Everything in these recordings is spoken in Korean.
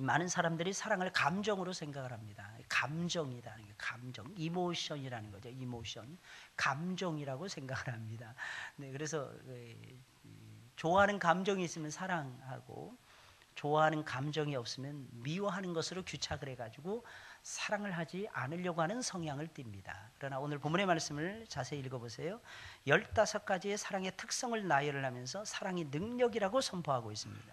많은 사람들이 사랑을 감정으로 생각을 합니다. 감정이다, 감정, 이모션이라는 거죠. 이모션, 감정이라고 생각을 합니다. 네, 그래서 좋아하는 감정이 있으면 사랑하고 좋아하는 감정이 없으면 미워하는 것으로 규착을 해가지고 사랑을 하지 않으려고 하는 성향을 띱니다. 그러나 오늘 본문의 말씀을 자세히 읽어보세요. 15가지의 사랑의 특성을 나열을 하면서 사랑이 능력이라고 선포하고 있습니다.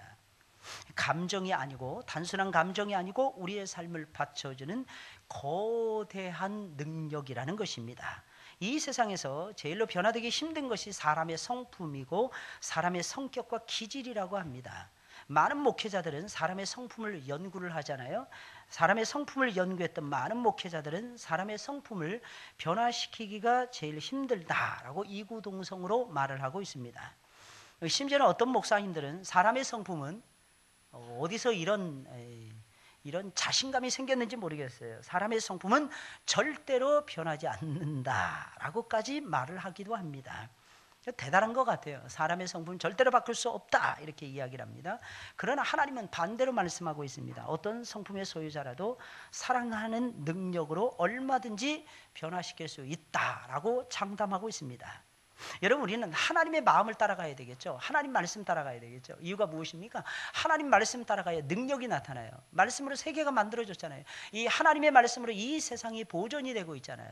감정이 아니고 단순한 감정이 아니고 우리의 삶을 받쳐주는 거대한 능력이라는 것입니다. 이 세상에서 제일로 변화되기 힘든 것이 사람의 성품이고 사람의 성격과 기질이라고 합니다. 많은 목회자들은 사람의 성품을 연구를 하잖아요. 사람의 성품을 연구했던 많은 목회자들은 사람의 성품을 변화시키기가 제일 힘들다라고 이구동성으로 말을 하고 있습니다. 심지어는 어떤 목사님들은 사람의 성품은 어디서 이런 자신감이 생겼는지 모르겠어요. 사람의 성품은 절대로 변하지 않는다라고까지 말을 하기도 합니다. 대단한 것 같아요. 사람의 성품은 절대로 바꿀 수 없다 이렇게 이야기를 합니다. 그러나 하나님은 반대로 말씀하고 있습니다. 어떤 성품의 소유자라도 사랑하는 능력으로 얼마든지 변화시킬 수 있다라고 장담하고 있습니다. 여러분, 우리는 하나님의 마음을 따라가야 되겠죠. 하나님 말씀 따라가야 되겠죠. 이유가 무엇입니까? 하나님 말씀 따라가야 능력이 나타나요. 말씀으로 세계가 만들어졌잖아요. 이 하나님의 말씀으로 이 세상이 보존이 되고 있잖아요.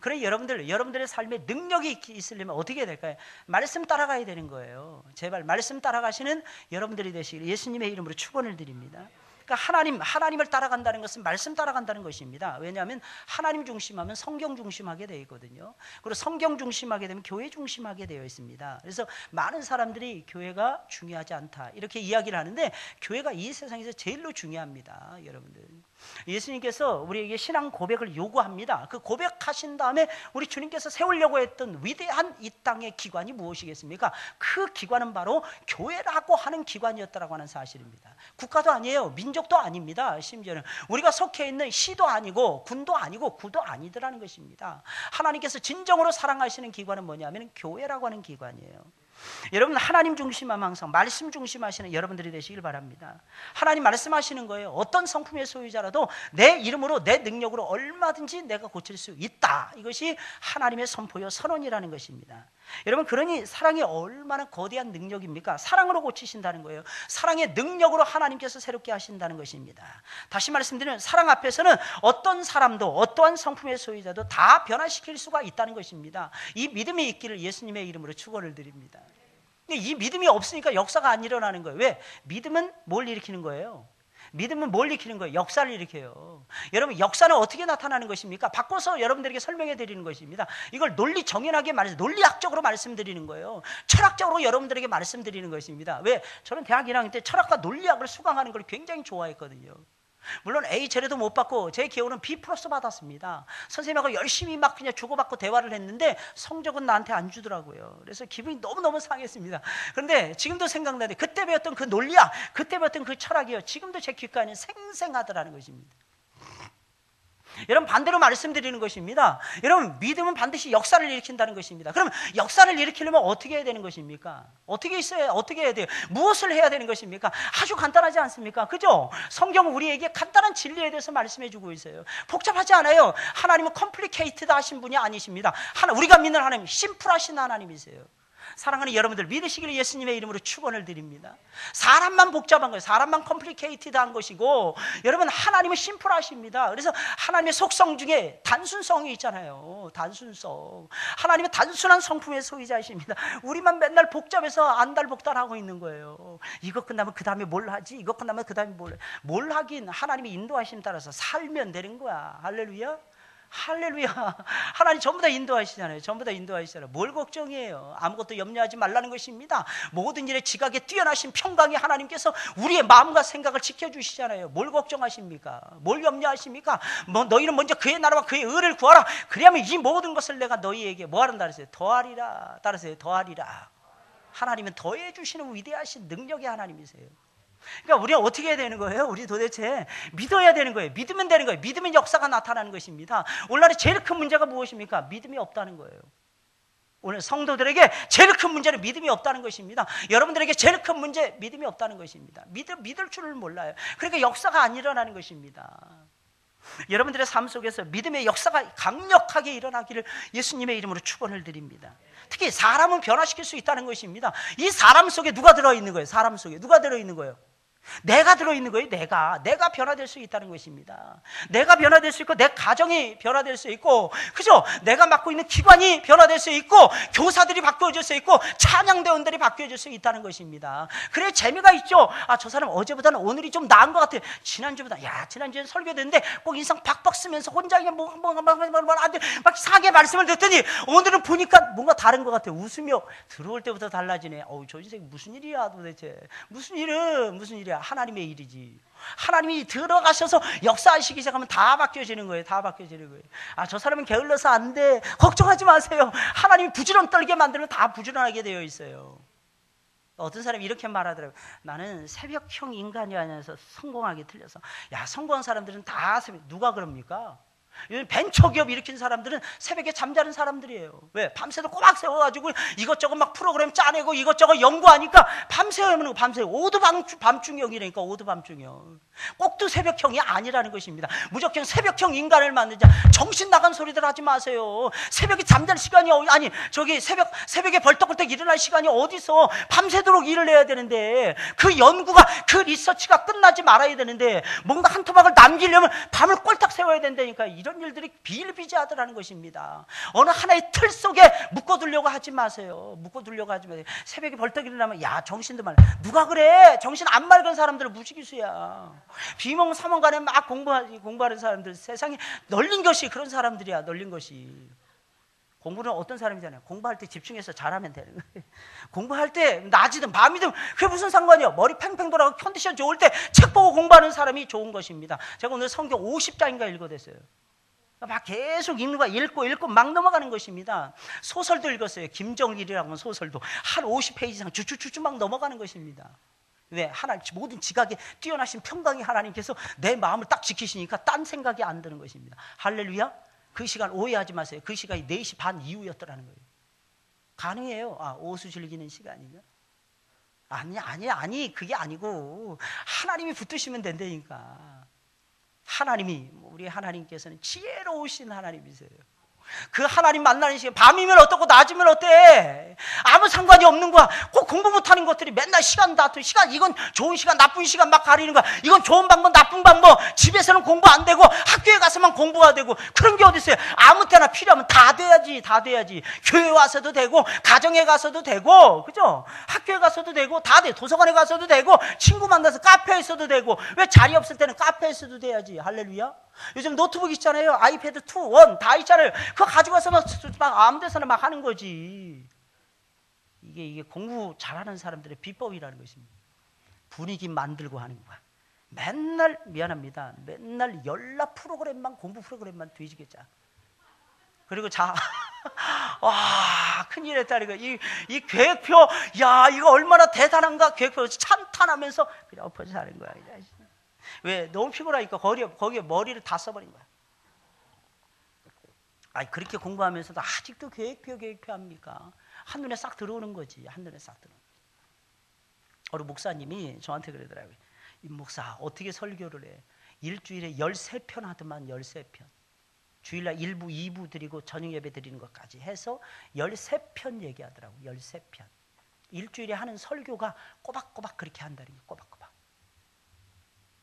그래, 여러분들의 삶에 능력이 있으려면 어떻게 해야 될까요? 말씀 따라가야 되는 거예요. 제발 말씀 따라가시는 여러분들이 되시길 예수님의 이름으로 축원을 드립니다. 그러니까 하나님을 따라간다는 것은 말씀 따라간다는 것입니다. 왜냐하면 하나님 중심하면 성경 중심하게 되어 있거든요. 그리고 성경 중심하게 되면 교회 중심하게 되어 있습니다. 그래서 많은 사람들이 교회가 중요하지 않다 이렇게 이야기를 하는데 교회가 이 세상에서 제일로 중요합니다. 여러분들, 예수님께서 우리에게 신앙 고백을 요구합니다. 그 고백하신 다음에 우리 주님께서 세우려고 했던 위대한 이 땅의 기관이 무엇이겠습니까? 그 기관은 바로 교회라고 하는 기관이었다라고 하는 사실입니다. 국가도 아니에요. 민족도 아닙니다. 심지어는 우리가 속해 있는 시도 아니고 군도 아니고 구도 아니더라는 것입니다. 하나님께서 진정으로 사랑하시는 기관은 뭐냐면 교회라고 하는 기관이에요. 여러분, 하나님 중심하면 항상 말씀 중심하시는 여러분들이 되시길 바랍니다. 하나님 말씀하시는 거예요. 어떤 성품의 소유자라도 내 이름으로 내 능력으로 얼마든지 내가 고칠 수 있다. 이것이 하나님의 선포요 선언이라는 것입니다. 여러분, 그러니 사랑이 얼마나 거대한 능력입니까? 사랑으로 고치신다는 거예요. 사랑의 능력으로 하나님께서 새롭게 하신다는 것입니다. 다시 말씀드리면 사랑 앞에서는 어떤 사람도 어떠한 성품의 소유자도 다 변화시킬 수가 있다는 것입니다. 이 믿음이 있기를 예수님의 이름으로 축원을 드립니다. 이 믿음이 없으니까 역사가 안 일어나는 거예요. 왜? 믿음은 뭘 일으키는 거예요? 믿음은 뭘 일으키는 거예요? 역사를 일으켜요. 여러분, 역사는 어떻게 나타나는 것입니까? 바꿔서 여러분들에게 설명해 드리는 것입니다. 이걸 논리 정연하게 논리학적으로 말씀드리는 거예요. 철학적으로 여러분들에게 말씀드리는 것입니다. 왜? 저는 대학 1학년 때 철학과 논리학을 수강하는 걸 굉장히 좋아했거든요. 물론 A 제대도 못 받고 제 기호는 B+ 받았습니다. 선생님하고 열심히 막 그냥 주고받고 대화를 했는데 성적은 나한테 안 주더라고요. 그래서 기분이 너무너무 상했습니다. 그런데 지금도 생각나는데 그때 배웠던 그 논리학, 그때 배웠던 그 철학이요, 지금도 제 귓가에는 생생하더라는 것입니다. 여러분, 반대로 말씀드리는 것입니다. 여러분, 믿음은 반드시 역사를 일으킨다는 것입니다. 그럼 역사를 일으키려면 어떻게 해야 되는 것입니까? 어떻게 해야 돼요? 무엇을 해야 되는 것입니까? 아주 간단하지 않습니까? 그죠? 성경은 우리에게 간단한 진리에 대해서 말씀해 주고 있어요. 복잡하지 않아요. 하나님은 컴플리케이트드 하신 분이 아니십니다. 우리가 믿는 하나님, 심플하신 하나님이세요. 사랑하는 여러분들, 믿으시기를 예수님의 이름으로 축원을 드립니다. 사람만 복잡한 거예요. 사람만 컴플리케이티드한 것이고, 여러분, 하나님은 심플하십니다. 그래서 하나님의 속성 중에 단순성이 있잖아요. 단순성. 하나님은 단순한 성품의 소유자이십니다. 우리만 맨날 복잡해서 안달복달하고 있는 거예요. 이거 끝나면 그 다음에 뭘 하지? 이거 끝나면 그 다음에 뭘 하긴, 하나님의 인도하심 따라서 살면 되는 거야. 할렐루야. 할렐루야. 하나님 전부 다 인도하시잖아요. 전부 다 인도하시잖아요. 뭘 걱정해요? 아무것도 염려하지 말라는 것입니다. 모든 일에 지각에 뛰어나신 평강의 하나님께서 우리의 마음과 생각을 지켜주시잖아요. 뭘 걱정하십니까? 뭘 염려하십니까? 너희는 먼저 그의 나라와 그의 의를 구하라. 그리하면 이 모든 것을 내가 너희에게 뭐 하란다 그랬어요? 더하리라. 따라서요, 더하리라. 하나님은 더해 주시는 위대하신 능력의 하나님이세요. 그러니까 우리가 어떻게 해야 되는 거예요? 우리 도대체 믿어야 되는 거예요. 믿으면 되는 거예요. 믿으면 역사가 나타나는 것입니다. 오늘날의 제일 큰 문제가 무엇입니까? 믿음이 없다는 거예요. 오늘 성도들에게 제일 큰 문제는 믿음이 없다는 것입니다. 여러분들에게 제일 큰 문제 믿음이 없다는 것입니다. 믿을 줄을 몰라요. 그러니까 역사가 안 일어나는 것입니다. 여러분들의 삶 속에서 믿음의 역사가 강력하게 일어나기를 예수님의 이름으로 축원을 드립니다. 특히 사람은 변화시킬 수 있다는 것입니다. 이 사람 속에 누가 들어있는 거예요? 사람 속에 누가 들어있는 거예요? 내가 들어있는 거예요. 내가 변화될 수 있다는 것입니다. 내가 변화될 수 있고 내 가정이 변화될 수 있고, 그죠? 내가 맡고 있는 기관이 변화될 수 있고 교사들이 바뀌어질 수 있고 찬양대원들이 바뀌어질 수 있다는 것입니다. 그래 재미가 있죠. 저 사람 어제보다는 오늘이 좀 나은 것 같아. 지난주보다 지난주엔 설교됐는데 꼭 인상 박박 쓰면서 혼자 그냥 막 이상하게 말씀을 듣더니 오늘은 보니까 뭔가 다른 것 같아. 웃으며 들어올 때부터 달라지네. 저 인생 무슨 일이야 도대체. 무슨 일이야. 하나님의 일이지. 하나님이 들어가셔서 역사하시기 시작하면 다 바뀌어지는 거예요. 다 바뀌어지는 거예요. 저 사람은 게을러서 안 돼. 걱정하지 마세요. 하나님이 부지런 떨게 만들면 다 부지런하게 되어 있어요. 어떤 사람이 이렇게 말하더라고요. 나는 새벽형 인간이 아니라서 성공하기 틀려서. 성공한 사람들은 다 새벽. 누가 그럽니까? 벤처기업 일으킨 사람들은 새벽에 잠자는 사람들이에요. 왜? 밤새도 꼬박 세워가지고 이것저것 막 프로그램 짜내고 이것저것 연구하니까 밤새우면 밤새 오두밤중형이라니까. 오두밤중형. 꼭두 새벽형이 아니라는 것입니다. 무조건 새벽형 인간을 만들자. 정신 나간 소리들 하지 마세요. 새벽에 잠잘 시간이 새벽에 벌떡벌떡 일어날 시간이 어디서? 밤새도록 일을 해야 되는데 그 연구가 그 리서치가 끝나지 말아야 되는데 뭔가 한 토막을 남기려면 밤을 꼴딱 세워야 된다니까. 이런 일들이 비일비재하더라는 것입니다. 어느 하나의 틀 속에 묶어두려고 하지 마세요. 새벽에 벌떡 일어나면 정신도 말. 누가 그래? 정신 안 맑은 사람들은 무지기수야. 비몽사몽간에 막 공부하는 사람들, 세상에 널린 것이 그런 사람들이야. 널린 것이. 공부는 어떤 사람이잖아요. 공부할 때 집중해서 잘하면 되는 거예요. 공부할 때 낮이든 밤이든 그게 무슨 상관이요. 머리 팽팽 돌아가고 컨디션 좋을 때 책 보고 공부하는 사람이 좋은 것입니다. 제가 오늘 성경 50장인가 읽어댔어요. 막 계속 읽고 막 넘어가는 것입니다. 소설도 읽었어요. 김정일이라고 하면 소설도 한 50페이지 이상 주추 막 넘어가는 것입니다. 왜? 모든 지각에 뛰어나신 평강의 하나님께서 내 마음을 딱 지키시니까 딴 생각이 안 드는 것입니다. 할렐루야. 그 시간 오해하지 마세요. 그 시간이 4시 반 이후였더라는 거예요. 가능해요. 오수 즐기는 시간이면. 아니 그게 아니고 하나님이 붙드시면 된다니까. 우리 하나님께서는 지혜로우신 하나님이세요. 그 하나님 만나는 시간, 밤이면 어떻고 낮이면 어때? 아무 상관이 없는 거야. 꼭 공부 못하는 것들이 맨날 시간 다투. 이건 좋은 시간, 나쁜 시간 막 가리는 거야. 이건 좋은 방법, 나쁜 방법. 집에서는 공부 안 되고 학교에 가서만 공부가 되고 그런 게 어디 있어요? 아무 때나 필요하면 다 돼야지. 교회 와서도 되고 가정에 가서도 되고, 그죠? 학교에 가서도 되고 다 돼. 도서관에 가서도 되고 친구 만나서 카페에서도 되고. 왜 자리 없을 때는 카페에서도 돼야지. 할렐루야. 요즘 노트북 있잖아요. 아이패드 2, 1 다 있잖아요. 그거 가지고 와서 막 아무 데서나 막 하는 거지. 이게 공부 잘하는 사람들의 비법이라는 것입니다. 분위기 만들고 하는 거야. 맨날 연락 프로그램만, 공부 프로그램만 뒤지겠자. 그리고 큰일 했다니까. 이 계획표, 이거 얼마나 대단한가. 계획표 찬탄하면서 그냥 엎어져 사는 거야. 왜? 너무 피곤하니까 거기에 머리를 다 써버린 거야. 그렇게 공부하면서도 아직도 계획표 합니까? 한눈에 싹 들어오는 거지. 어느 목사님이 저한테 그러더라고요. 임 목사 어떻게 설교를 해? 일주일에 13편 하더만. 13편. 주일날 1부 2부 드리고 저녁 예배 드리는 것까지 해서 13편 얘기하더라고요. 13편. 일주일에 하는 설교가 꼬박꼬박 그렇게 한다는 게 꼬박꼬박.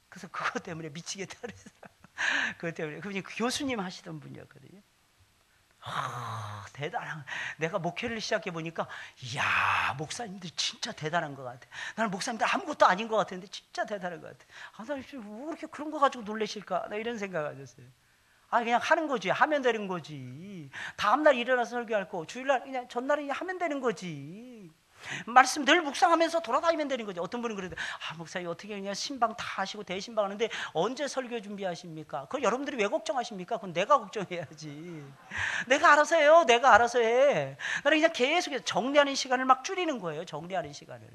그래서 그것 때문에 미치겠다 그랬어요. 그것 때문에. 그분이 교수님 하시던 분이었거든요. 대단한. 내가 목회를 시작해 보니까 목사님들 진짜 대단한 것 같아. 나는 목사님들 아무것도 아닌 것 같았는데 진짜 대단한 것 같아. 나 왜 이렇게 그런 거 가지고 놀라실까? 나 이런 생각을 가졌어요. 그냥 하는 거지. 하면 되는 거지. 다음날 일어나서 설교할 거 주일날 그냥 전날에 하면 되는 거지. 말씀 늘 묵상하면서 돌아다니면 되는 거죠. 어떤 분은 그래도 목사님 어떻게 그냥 신방 다 하시고 대신방 하는데 언제 설교 준비하십니까? 그걸 여러분들이 왜 걱정하십니까? 그건 내가 걱정해야지. 내가 알아서 해요. 내가 알아서 해. 나는 그냥 계속해서 정리하는 시간을 막 줄이는 거예요. 정리하는 시간을.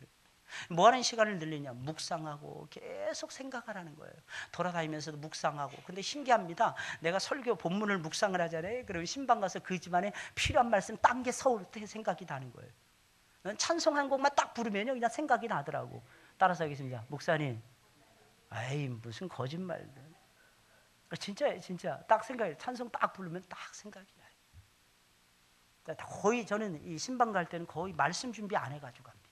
뭐 하는 시간을 늘리냐? 묵상하고 계속 생각하라는 거예요. 돌아다니면서도 묵상하고. 근데 신기합니다. 내가 설교 본문을 묵상을 하잖아요. 그러면 신방 가서 그 집안에 필요한 말씀 딴 게 서울 때 생각이 나는 거예요. 찬송 한 곡만 딱 부르면요 그냥 생각이 나더라고. 따라서 하겠습니다. 목사님, 아이 무슨 거짓말들. 진짜예요, 진짜. 딱 생각해요. 찬송 딱 부르면 딱 생각이 나요. 거의 저는 이 신방 갈 때는 거의 말씀 준비 안 해가지고 갑니다.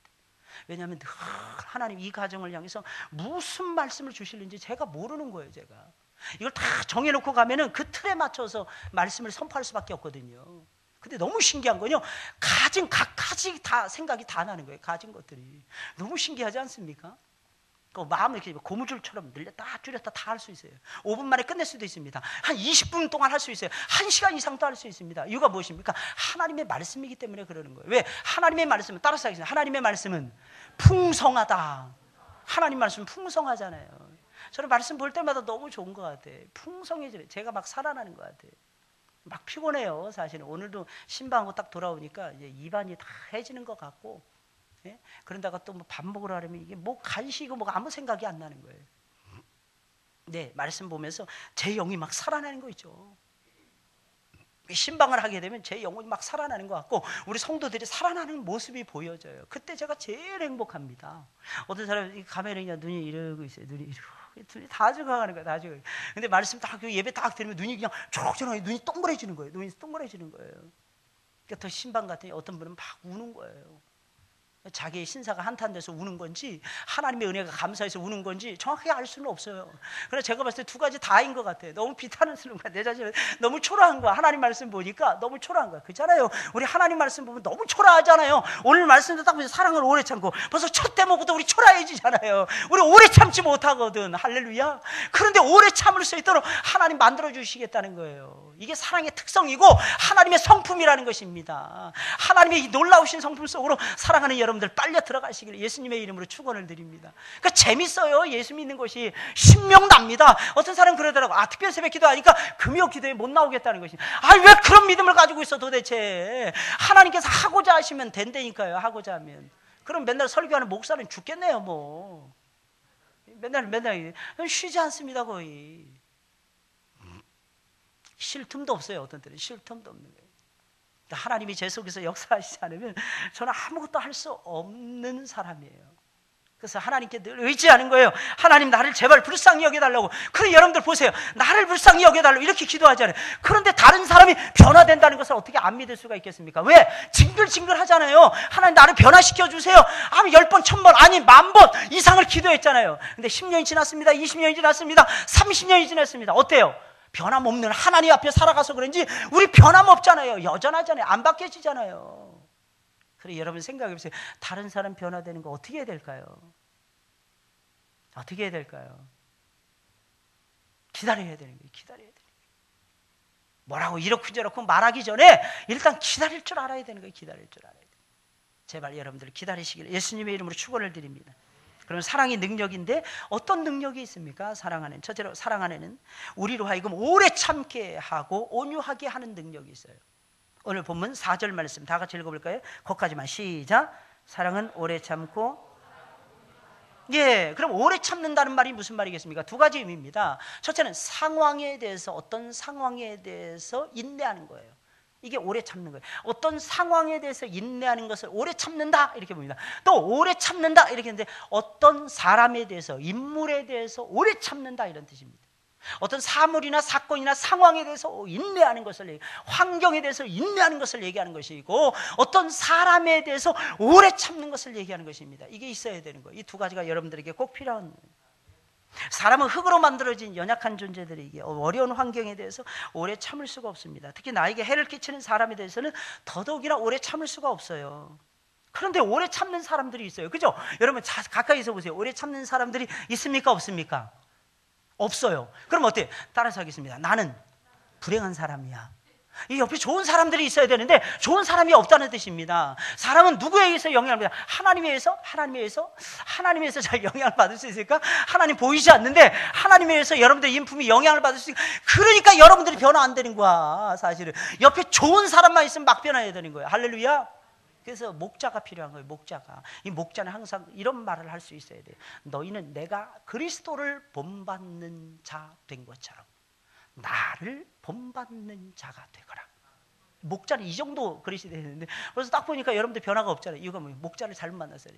왜냐하면 늘 하나님 이 가정을 향해서 무슨 말씀을 주실는지 제가 모르는 거예요. 제가 이걸 다 정해놓고 가면은 그 틀에 맞춰서 말씀을 선포할 수밖에 없거든요. 근데 너무 신기한 건요, 가진 각가지 다 생각이 다 나는 거예요. 가진 것들이 너무 신기하지 않습니까? 그 마음을 이렇게 고무줄처럼 늘렸다 줄였다 다 할 수 있어요. 5분 만에 끝낼 수도 있습니다. 한 20분 동안 할 수 있어요. 1시간 이상도 할 수 있습니다. 이유가 무엇입니까? 하나님의 말씀이기 때문에 그러는 거예요. 왜? 하나님의 말씀은, 따라서 하겠습니다. 하나님의 말씀은 풍성하다. 하나님 말씀은 풍성하잖아요. 저는 말씀 볼 때마다 너무 좋은 것 같아요. 풍성해지네. 제가 막 살아나는 것 같아요. 막 피곤해요. 사실은 오늘도 신방하고 딱 돌아오니까 이제 입안이 다 해지는 것 같고, 예? 그런다가 또 뭐 밥 먹으러 하려면 이게 뭐 간식이고 뭐 아무 생각이 안 나는 거예요. 네, 말씀 보면서 제 영이 막 살아나는 거 있죠. 신방을 하게 되면 제 영혼이 막 살아나는 것 같고 우리 성도들이 살아나는 모습이 보여져요. 그때 제가 제일 행복합니다. 어떤 사람이 가면은 그냥 눈이 이러고 있어요. 눈이 다 죽어가는 거예요. 다 죽어요. 근데 말씀 딱 예배 딱 들으면 눈이 그냥 초록초록 눈이 동그래지는 거예요. 눈이 동그래지는 거예요. 그러니까 더 신방 같은 어떤 분은 막 우는 거예요. 자기의 신사가 한탄돼서 우는 건지 하나님의 은혜가 감사해서 우는 건지 정확하게 알 수는 없어요. 그래서 제가 봤을 때 두 가지 다인 것 같아요. 너무 비탄스러운 거야. 내 자신은 너무 초라한 거야. 하나님 말씀 보니까 너무 초라한 거야. 그렇잖아요. 우리 하나님 말씀 보면 너무 초라하잖아요. 오늘 말씀도 딱 보면 사랑을 오래 참고 벌써 첫 대목부터 우리 초라해지잖아요. 우리 오래 참지 못하거든. 할렐루야. 그런데 오래 참을 수 있도록 하나님 만들어 주시겠다는 거예요. 이게 사랑의 특성이고 하나님의 성품이라는 것입니다. 하나님의 이 놀라우신 성품 속으로 사랑하는 여러분들 빨려 들어가시기를 예수님의 이름으로 축원을 드립니다. 그러니까 재밌어요. 예수 믿는 것이 신명 납니다. 어떤 사람은 그러더라고. 특별 새벽 기도하니까 금요 기도에 못 나오겠다는 것이. 왜 그런 믿음을 가지고 있어 도대체. 하나님께서 하고자 하시면 된다니까요. 하고자 하면. 그럼 맨날 설교하는 목사는 죽겠네요. 뭐 맨날 쉬지 않습니다. 거의 쉴 틈도 없어요. 어떤 때는 쉴 틈도 없는 거예요. 하나님이 제 속에서 역사하시지 않으면 저는 아무것도 할 수 없는 사람이에요. 그래서 하나님께 늘 의지하는 거예요. 하나님 나를 제발 불쌍히 여겨달라고. 그럼 여러분들 보세요. 나를 불쌍히 여겨달라고 이렇게 기도하잖아요. 그런데 다른 사람이 변화된다는 것을 어떻게 안 믿을 수가 있겠습니까? 왜? 징글징글 하잖아요. 하나님 나를 변화시켜 주세요. 10번, 1000번, 아니 10,000번 이상을 기도했잖아요. 근데 10년이 지났습니다. 20년이 지났습니다. 30년이 지났습니다. 어때요? 변함없는 하나님 앞에 살아가서 그런지 우리 변함없잖아요. 여전하잖아요. 안 바뀌어지잖아요. 그래 여러분 생각해보세요. 다른 사람 변화되는 거 어떻게 해야 될까요? 어떻게 해야 될까요? 기다려야 되는 거예요. 기다려야 되는 거예요. 뭐라고 이렇고 저렇고 말하기 전에 일단 기다릴 줄 알아야 되는 거예요. 기다릴 줄 알아야 돼요. 제발 여러분들 기다리시기를 예수님의 이름으로 축원을 드립니다. 그러면 사랑이 능력인데 어떤 능력이 있습니까? 사랑 안에는 첫째로 사랑 안에는 우리로 하여금 오래 참게 하고 온유하게 하는 능력이 있어요. 오늘 본문 4절 말씀 다 같이 읽어볼까요? 거기까지만 시작. 사랑은 오래 참고 그럼 오래 참는다는 말이 무슨 말이겠습니까? 두 가지 의미입니다. 첫째는 상황에 대해서 어떤 상황에 대해서 인내하는 거예요. 이게 오래 참는 거예요. 어떤 상황에 대해서 인내하는 것을 오래 참는다 이렇게 봅니다. 또 오래 참는다 이렇게 했는데 어떤 사람에 대해서 인물에 대해서 오래 참는다 이런 뜻입니다. 어떤 사물이나 사건이나 상황에 대해서 인내하는 것을 환경에 대해서 인내하는 것을 얘기하는 것이고 어떤 사람에 대해서 오래 참는 것을 얘기하는 것입니다. 이게 있어야 되는 거예요. 이 두 가지가 여러분들에게 꼭 필요한 거예요. 사람은 흙으로 만들어진 연약한 존재들에게 어려운 환경에 대해서 오래 참을 수가 없습니다. 특히 나에게 해를 끼치는 사람에 대해서는 더더욱이나 오래 참을 수가 없어요. 그런데 오래 참는 사람들이 있어요. 그죠? 여러분 가까이서 보세요. 오래 참는 사람들이 있습니까? 없습니까? 없어요. 그럼 어때요? 따라서 하겠습니다. 나는 불행한 사람이야. 이 옆에 좋은 사람들이 있어야 되는데 좋은 사람이 없다는 뜻입니다. 사람은 누구에 의해서 영향을 받아요? 하나님에 의해서 잘 영향을 받을 수 있을까? 하나님 보이지 않는데 하나님에 의해서 여러분들의 인품이 영향을 받을 수 있을까? 그러니까 여러분들이 변화 안 되는 거야. 사실은 옆에 좋은 사람만 있으면 막 변화해야 되는 거야. 할렐루야. 그래서 목자가 필요한 거예요. 목자가. 이 목자는 항상 이런 말을 할 수 있어야 돼요. 너희는 내가 그리스도를 본받는 자 된 것처럼 나를 본받는 자가 되거라. 목자는 이 정도 그릇이 되는데, 그래서 딱 보니까 여러분들 변화가 없잖아요. 이유가 뭐예요? 목자를 잘못 만났어요.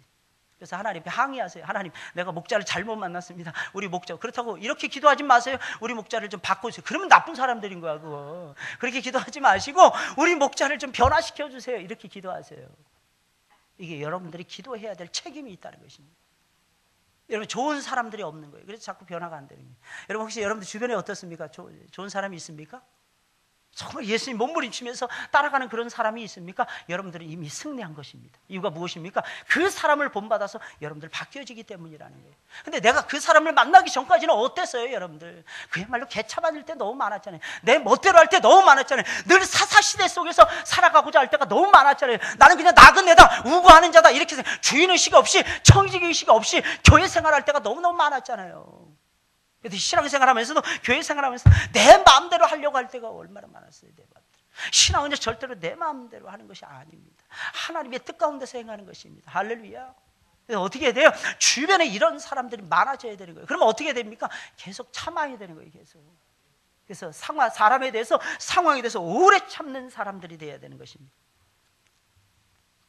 그래서 하나님께 항의하세요. 하나님, 내가 목자를 잘못 만났습니다. 우리 목자. 그렇다고 이렇게 기도하지 마세요. 우리 목자를 좀 바꿔주세요. 그러면 나쁜 사람들인 거야, 그거. 그렇게 기도하지 마시고 우리 목자를 좀 변화시켜 주세요. 이렇게 기도하세요. 이게 여러분들이 기도해야 될 책임이 있다는 것입니다. 여러분, 좋은 사람들이 없는 거예요. 그래서 자꾸 변화가 안 되는 거예요. 여러분, 혹시 여러분들 주변에 어떻습니까? 좋은 사람이 있습니까? 정말 예수님 몸부림치면서 따라가는 그런 사람이 있습니까? 여러분들은 이미 승리한 것입니다. 이유가 무엇입니까? 그 사람을 본받아서 여러분들 바뀌어지기 때문이라는 거예요. 근데 내가 그 사람을 만나기 전까지는 어땠어요, 여러분들? 그야말로 개차반일 때 너무 많았잖아요. 내 멋대로 할 때 너무 많았잖아요. 늘 사사시대 속에서 살아가고자 할 때가 너무 많았잖아요. 나는 그냥 나그네다, 우고하는 자다, 이렇게 주인의식 없이, 청지기의식 없이 교회 생활할 때가 너무너무 많았잖아요. 신앙생활하면서도 교회 생활하면서 내 마음대로 하려고 할 때가 얼마나 많았어요. 내 마음대로. 신앙은 절대로 내 마음대로 하는 것이 아닙니다. 하나님의 뜻 가운데서 행하는 것입니다. 할렐루야. 그래서 어떻게 해야 돼요? 주변에 이런 사람들이 많아져야 되는 거예요. 그러면 어떻게 됩니까? 계속 참아야 되는 거예요. 계속. 그래서 사람에 대해서, 상황에 대해서 오래 참는 사람들이 돼야 되는 것입니다.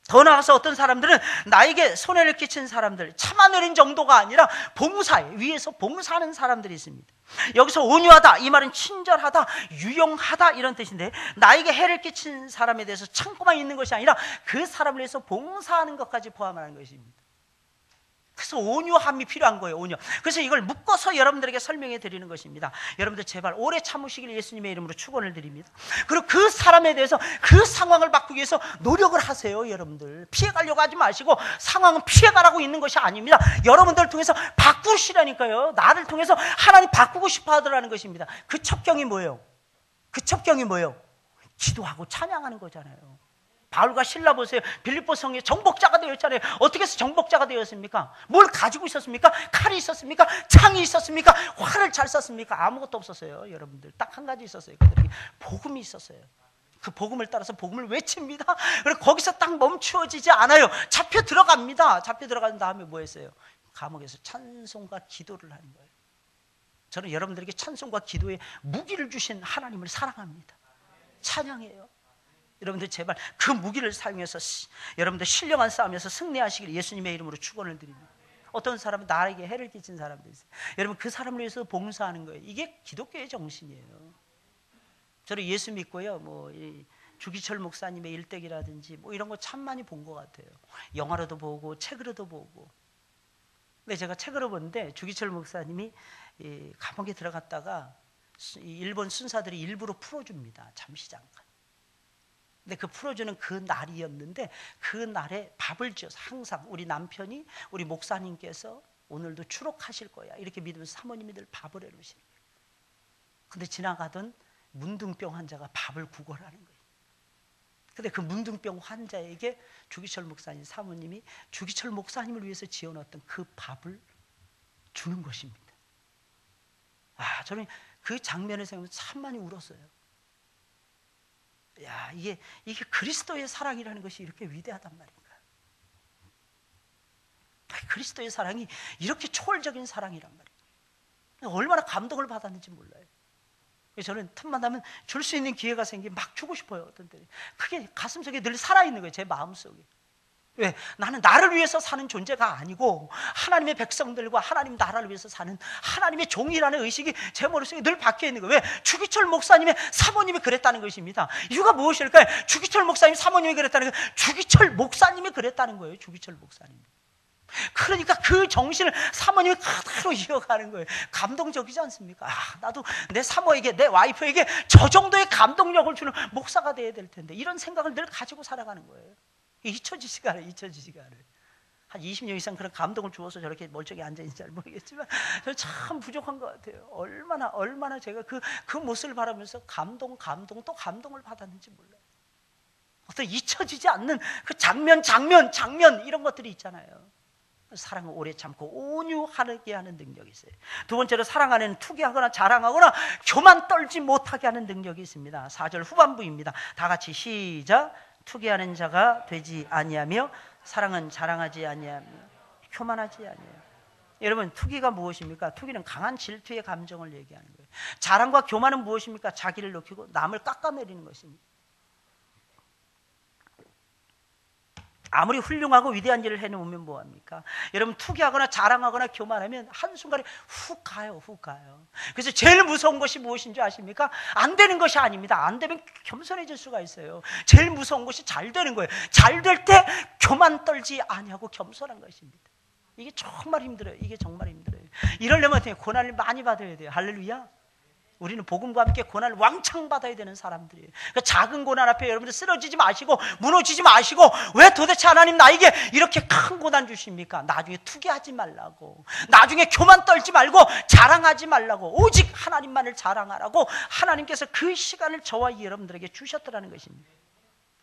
더 나아가서 어떤 사람들은 나에게 손해를 끼친 사람들, 참아내린 정도가 아니라 봉사해, 위에서 봉사하는 사람들이 있습니다. 여기서 온유하다, 이 말은 친절하다, 유용하다 이런 뜻인데, 나에게 해를 끼친 사람에 대해서 참고만 있는 것이 아니라 그 사람을 위해서 봉사하는 것까지 포함하는 것입니다. 그래서 온유함이 필요한 거예요. 온유. 그래서 이걸 묶어서 여러분들에게 설명해 드리는 것입니다. 여러분들 제발 오래 참으시길 예수님의 이름으로 축원을 드립니다. 그리고 그 사람에 대해서, 그 상황을 바꾸기 위해서 노력을 하세요. 여러분들 피해가려고 하지 마시고, 상황은 피해가라고 있는 것이 아닙니다. 여러분들을 통해서 바꾸시라니까요. 나를 통해서 하나님 바꾸고 싶어 하더라는 것입니다. 그 첩경이 뭐예요? 그 첩경이 뭐예요? 기도하고 찬양하는 거잖아요. 바울과 실라 보세요. 빌립보 성에 정복자가 되었잖아요. 어떻게 해서 정복자가 되었습니까? 뭘 가지고 있었습니까? 칼이 있었습니까? 창이 있었습니까? 활을 잘 썼습니까? 아무것도 없었어요. 여러분들 딱 한 가지 있었어요. 그들에게 복음이 있었어요. 그 복음을 따라서 복음을 외칩니다. 그리고 거기서 딱 멈추어지지 않아요. 잡혀 들어갑니다. 잡혀 들어간 다음에 뭐 했어요? 감옥에서 찬송과 기도를 하는 거예요. 저는 여러분들에게 찬송과 기도에 무기를 주신 하나님을 사랑합니다. 찬양해요. 여러분들 제발 그 무기를 사용해서 여러분들 신령한 싸움에서 승리하시길 예수님의 이름으로 축원을 드립니다. 어떤 사람은 나에게 해를 끼친 사람도 있어요. 여러분 그 사람을 위해서 봉사하는 거예요. 이게 기독교의 정신이에요. 저는 예수 믿고요, 주기철 목사님의 일대기라든지 이런 거 참 많이 본 것 같아요. 영화로도 보고 책으로도 보고. 근데 제가 책으로 보는데 주기철 목사님이 감옥에 들어갔다가 일본 순사들이 일부러 풀어줍니다. 잠시 잠깐. 근데 그 풀어주는 그 날이었는데, 그 날에 밥을 지어서 항상 우리 남편이, 우리 목사님께서 오늘도 추록하실 거야 이렇게 믿으면서 사모님들 밥을 해놓으시는 거예요. 근데 지나가던 문둥병 환자가 밥을 구걸하는 거예요. 근데 그 문둥병 환자에게 주기철 목사님 사모님이 주기철 목사님을 위해서 지어놨던 그 밥을 주는 것입니다. 저는 그 장면을 생각하면 참 많이 울었어요. 야, 이게 그리스도의 사랑이라는 것이 이렇게 위대하단 말인가? 그리스도의 사랑이 이렇게 초월적인 사랑이란 말이에요. 얼마나 감동을 받았는지 몰라요. 저는 틈만 나면 줄 수 있는 기회가 생기면 막 주고 싶어요. 어떤 때는 그게 가슴속에 늘 살아있는 거예요. 제 마음속에. 왜? 나는 나를 위해서 사는 존재가 아니고 하나님의 백성들과 하나님 나라를 위해서 사는 하나님의 종이라는 의식이 제 머릿속에 늘 박혀 있는 거예요. 왜? 주기철 목사님의 사모님이 그랬다는 것입니다. 이유가 무엇일까요? 주기철 목사님 사모님이 그랬다는 거예요. 주기철 목사님이 그랬다는 거예요. 주기철 목사님. 그러니까 그 정신을 사모님이 그대로 이어가는 거예요. 감동적이지 않습니까? 나도 내 사모에게, 내 와이프에게 저 정도의 감동력을 주는 목사가 돼야 될 텐데, 이런 생각을 늘 가지고 살아가는 거예요. 잊혀지지가 않아요. 잊혀지지가 않아요. 한 20년 이상 그런 감동을 주어서 저렇게 멀쩡히 앉아있는지 잘 모르겠지만 저는 참 부족한 것 같아요. 얼마나 제가 그 모습을 바라면서 감동 또 감동을 받았는지 몰라요. 어떤 잊혀지지 않는 그 장면 이런 것들이 있잖아요. 사랑을 오래 참고 온유하게 하는 능력이 있어요. 두 번째로 사랑 안에는 투기하거나 자랑하거나 교만 떨지 못하게 하는 능력이 있습니다. 4절 후반부입니다. 다 같이 시작. 투기하는 자가 되지 아니하며 사랑은 자랑하지 아니하며 교만하지 아니하며. 여러분, 투기가 무엇입니까? 투기는 강한 질투의 감정을 얘기하는 거예요. 자랑과 교만은 무엇입니까? 자기를 높이고 남을 깎아내리는 것입니다. 아무리 훌륭하고 위대한 일을 해놓으면 뭐합니까? 여러분, 투기하거나 자랑하거나 교만하면 한순간에 훅 가요. 그래서 제일 무서운 것이 무엇인지 아십니까? 안 되는 것이 아닙니다. 안 되면 겸손해질 수가 있어요. 제일 무서운 것이 잘 되는 거예요. 잘 될 때 교만 떨지 아니하고 겸손한 것입니다. 이게 정말 힘들어요. 이러려면 고난을 많이 받아야 돼요. 할렐루야. 우리는 복음과 함께 고난을 왕창 받아야 되는 사람들이에요. 그러니까 작은 고난 앞에 여러분들 쓰러지지 마시고 무너지지 마시고, 왜 도대체 하나님 나에게 이렇게 큰 고난 주십니까? 나중에 투기하지 말라고, 나중에 교만 떨지 말고 자랑하지 말라고, 오직 하나님만을 자랑하라고 하나님께서 그 시간을 저와 여러분들에게 주셨더라는 것입니다.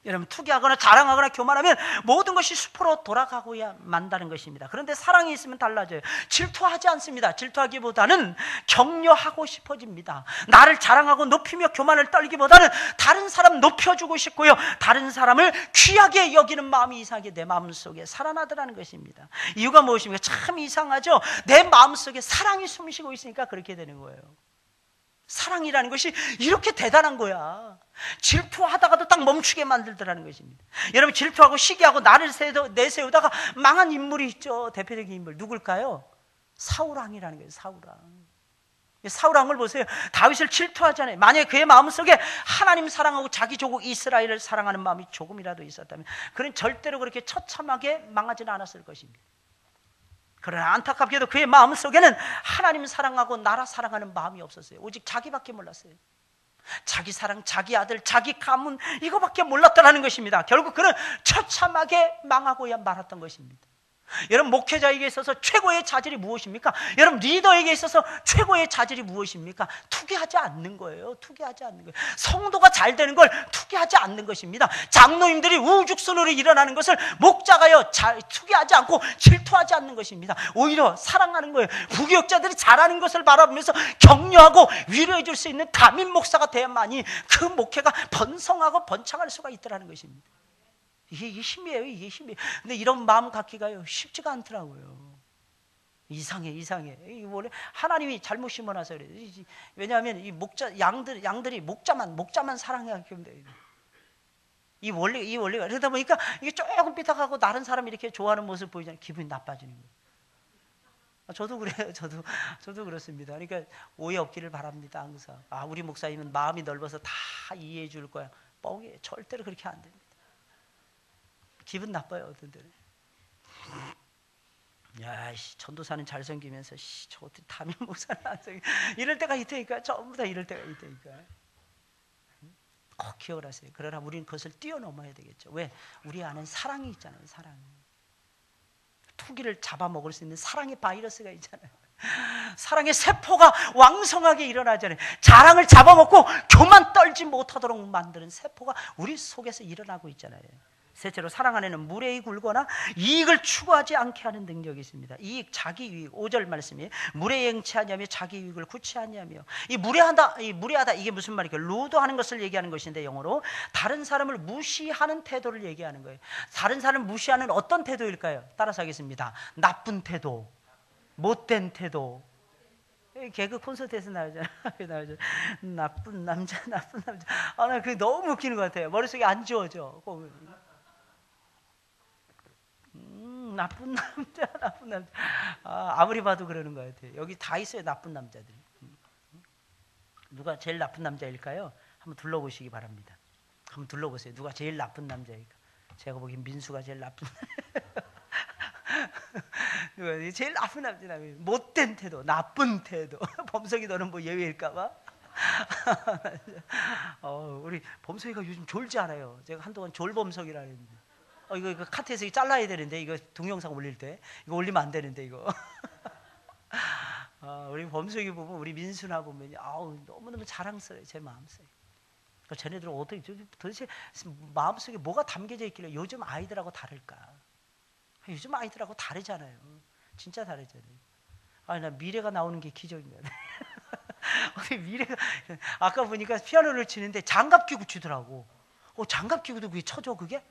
여러분, 투기하거나 자랑하거나 교만하면 모든 것이 수포로 돌아가고야 만다는 것입니다. 그런데 사랑이 있으면 달라져요. 질투하지 않습니다. 질투하기보다는 격려하고 싶어집니다. 나를 자랑하고 높이며 교만을 떨기보다는 다른 사람 높여주고 싶고요, 다른 사람을 귀하게 여기는 마음이 이상하게 내 마음속에 살아나더라는 것입니다. 이유가 무엇입니까? 참 이상하죠. 내 마음속에 사랑이 숨쉬고 있으니까 그렇게 되는 거예요. 사랑이라는 것이 이렇게 대단한 거야. 질투하다가도 딱 멈추게 만들더라는 것입니다. 여러분, 질투하고 시기하고 나를 내세우다가 망한 인물이 있죠. 대표적인 인물 누굴까요? 사울왕이라는 거예요. 사울왕을 보세요. 다윗을 질투하잖아요. 만약에 그의 마음속에 하나님 사랑하고 자기 조국 이스라엘을 사랑하는 마음이 조금이라도 있었다면 그는 절대로 그렇게 처참하게 망하지는 않았을 것입니다. 그러나 안타깝게도 그의 마음속에는 하나님 사랑하고 나라 사랑하는 마음이 없었어요. 오직 자기밖에 몰랐어요. 자기 사랑, 자기 아들, 자기 가문, 이거밖에 몰랐다는 것입니다. 결국 그는 처참하게 망하고야 말았던 것입니다. 여러분, 목회자에게 있어서 최고의 자질이 무엇입니까? 여러분, 리더에게 있어서 최고의 자질이 무엇입니까? 투기하지 않는 거예요. 성도가 잘 되는 걸 투기하지 않는 것입니다. 장로님들이 우죽순으로 일어나는 것을 목자가요, 투기하지 않고 질투하지 않는 것입니다. 오히려 사랑하는 거예요. 부교육자들이 잘하는 것을 바라보면서 격려하고 위로해 줄 수 있는 담임 목사가 돼야만이 그 목회가 번성하고 번창할 수가 있더라는 것입니다. 이게 힘이에요. 근데 이런 마음 갖기가요, 쉽지가 않더라고요. 이상해. 원래 하나님이 잘못 심어놔서 그래요. 왜냐하면 이 양들이 목자만 사랑하기 때문에. 이 원리가 그러다 보니까 이게 조금 삐딱하고 다른 사람이 이렇게 좋아하는 모습 보이잖아요. 기분이 나빠지는 거예요. 저도 그래요. 저도 그렇습니다. 그러니까 오해 없기를 바랍니다. 항상. 우리 목사님은 마음이 넓어서 다 이해해 줄 거야. 뻥이에요. 절대로 그렇게 안 됩니다. 기분 나빠요, 어떤 때는. 전도사는 잘생기면서 저 어떻게 담임 목사는 안 생겨. 이럴 때가 있다니까. 전부 다 이럴 때가 있다니까. 꼭 기억을 하세요. 그러나 우리는 그것을 뛰어넘어야 되겠죠. 왜? 우리 안에 사랑이 있잖아요. 사랑. 투기를 잡아먹을 수 있는 사랑의 바이러스가 있잖아요. 사랑의 세포가 왕성하게 일어나잖아요. 자랑을 잡아먹고 교만 떨지 못하도록 만드는 세포가 우리 속에서 일어나고 있잖아요. 셋째로, 사랑 안에는 무례히 굴거나 이익을 추구하지 않게 하는 능력이 있습니다. 이익, 자기 유익. 5절 말씀이에요. 무례히 행치하냐며 자기 유익을 구취하냐며. 이 무례하다 이게 무슨 말이에요? 루도하는 것을 얘기하는 것인데, 영어로 다른 사람을 무시하는 태도를 얘기하는 거예요. 다른 사람을 무시하는 어떤 태도일까요? 따라서 하겠습니다. 나쁜 태도, 못된 태도. 개그 콘서트에서 나오잖아. 나쁜 남자. 나 그게 너무 웃기는 것 같아요. 머릿속에 안 지워져. 나쁜 남자. 아무리 봐도 그러는 것 같아요. 여기 다 있어요, 나쁜 남자들이. 누가 제일 나쁜 남자일까요? 한번 둘러보시기 바랍니다. 한번 둘러보세요. 누가 제일 나쁜 남자일까? 제가 보기엔 민수가 제일 나쁜. 누가 제일 나쁜 남자? 못된 태도, 나쁜 태도. 범석이 너는 뭐 예외일까봐? 우리 범석이가 요즘 졸지 않아요. 제가 한동안 졸범석이라 했는데. 이거 카트에서 잘라야 되는데, 이거 동영상 올릴 때 이거 올리면 안 되는데, 이거. 우리 범석이 보면, 우리 민수나 보면 너무너무 자랑스러워요. 제 마음속에. 쟤네들은 어떻게 도대체 마음속에 뭐가 담겨져 있길래 요즘 아이들하고 다를까? 요즘 아이들하고 다르잖아요. 진짜 다르잖아요. 나 미래가 나오는 게 기적인 거야. 미래가, 아까 보니까 피아노를 치는데 장갑 끼고 치더라고. 장갑 끼고도 그게 쳐져 그게?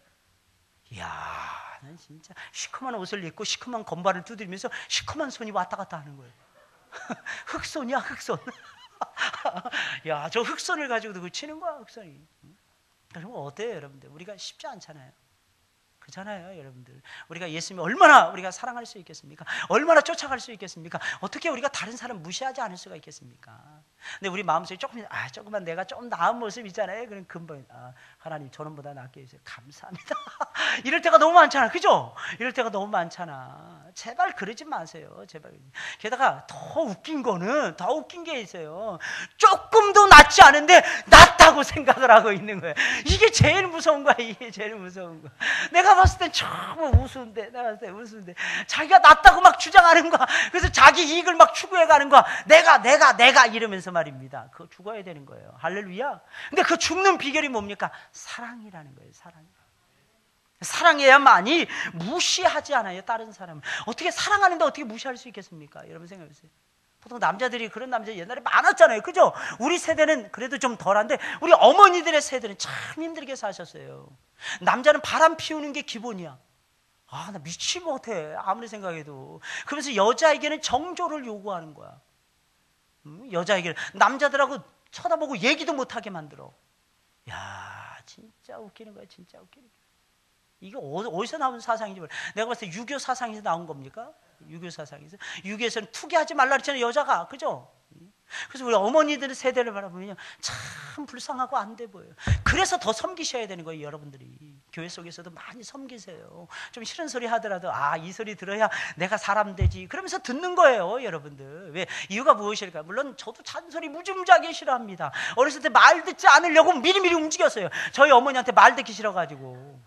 이야, 난 진짜 시커먼 옷을 입고 시커먼 건발을 두드리면서 시커먼 손이 왔다 갔다 하는 거예요. 흑손이야, 흑손. 야, 저 흑손을 가지고도 그 치는 거야, 흑손이. 그럼 어때요, 여러분들? 우리가 쉽지 않잖아요. 그렇잖아요, 여러분들. 우리가 예수님을 얼마나 우리가 사랑할 수 있겠습니까? 얼마나 쫓아갈 수 있겠습니까? 어떻게 우리가 다른 사람 무시하지 않을 수가 있겠습니까? 근데 우리 마음속에 조금만 내가 좀 나은 모습 있잖아요. 그럼 금방 하나님 저놈보다 낫게 해주세요. 감사합니다. 이럴 때가 너무 많잖아, 그죠? 이럴 때가 너무 많잖아. 제발 그러지 마세요, 제발. 게다가 더 웃긴 게 있어요. 조금도 낫지 않은데 낫다고 생각을 하고 있는 거예요. 이게 제일 무서운 거야. 이게 제일 무서운 거야. 내가 봤을 땐 정말 우스운데, 자기가 낫다고 막 주장하는 거야. 그래서 자기 이익을 막 추구해 가는 거야. 내가 이러면서 말입니다. 그거 죽어야 되는 거예요. 할렐루야. 근데 그 죽는 비결이 뭡니까? 사랑이라는 거예요. 사랑해야만이 무시하지 않아요, 다른 사람을. 어떻게 사랑하는데 어떻게 무시할 수 있겠습니까? 여러분 생각해보세요. 보통 남자들이 그런 남자 옛날에 많았잖아요, 그죠? 우리 세대는 그래도 좀 덜한데 우리 어머니들의 세대는 참 힘들게 사셨어요. 남자는 바람 피우는 게 기본이야. 나 미치 못해, 아무리 생각해도. 그러면서 여자에게는 정조를 요구하는 거야. 여자에게는 남자들하고 쳐다보고 얘기도 못하게 만들어. 야, 진짜 웃기는 거야, 진짜 웃기는 거야. 이게 어디서 나온 사상인지 몰라. 내가 봤을 때 유교 사상에서 나온 겁니까? 유교 사상에서. 유교에서는 투기하지 말라 그랬잖아요, 여자가. 그죠? 그래서 우리 어머니들의 세대를 바라보면 참 불쌍하고 안 돼 보여요. 그래서 더 섬기셔야 되는 거예요, 여러분들이. 교회 속에서도 많이 섬기세요. 좀 싫은 소리 하더라도 이 소리 들어야 내가 사람 되지, 그러면서 듣는 거예요, 여러분들. 왜? 이유가 무엇일까? 물론 저도 잔소리 무지무지하게 싫어합니다. 어렸을 때 말 듣지 않으려고 미리미리 움직였어요. 저희 어머니한테 말 듣기 싫어가지고.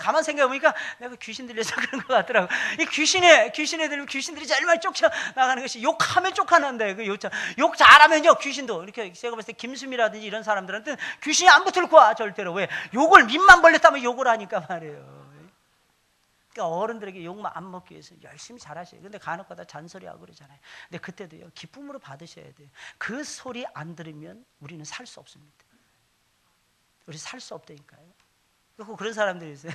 가만 생각해보니까 내가 귀신 들려서 그런 것 같더라고. 이 귀신에 들면 귀신들이 제일 많이 쫓아나가는 것이 욕하면 쫓아난다. 욕 잘하면요, 귀신도. 이렇게 제가 봤을 때 김수미라든지 이런 사람들한테는 귀신이 안 붙을 거야, 절대로. 왜? 욕을, 입만 벌렸다면 욕을 하니까 말이에요. 그러니까 어른들에게 욕만 안 먹기 위해서 열심히 잘하셔요. 근데 간혹가다 잔소리하고 그러잖아요. 근데 그때도요, 기쁨으로 받으셔야 돼요. 그 소리 안 들으면 우리는 살 수 없습니다. 우리 살 수 없다니까요. 그런 사람들이 있어요.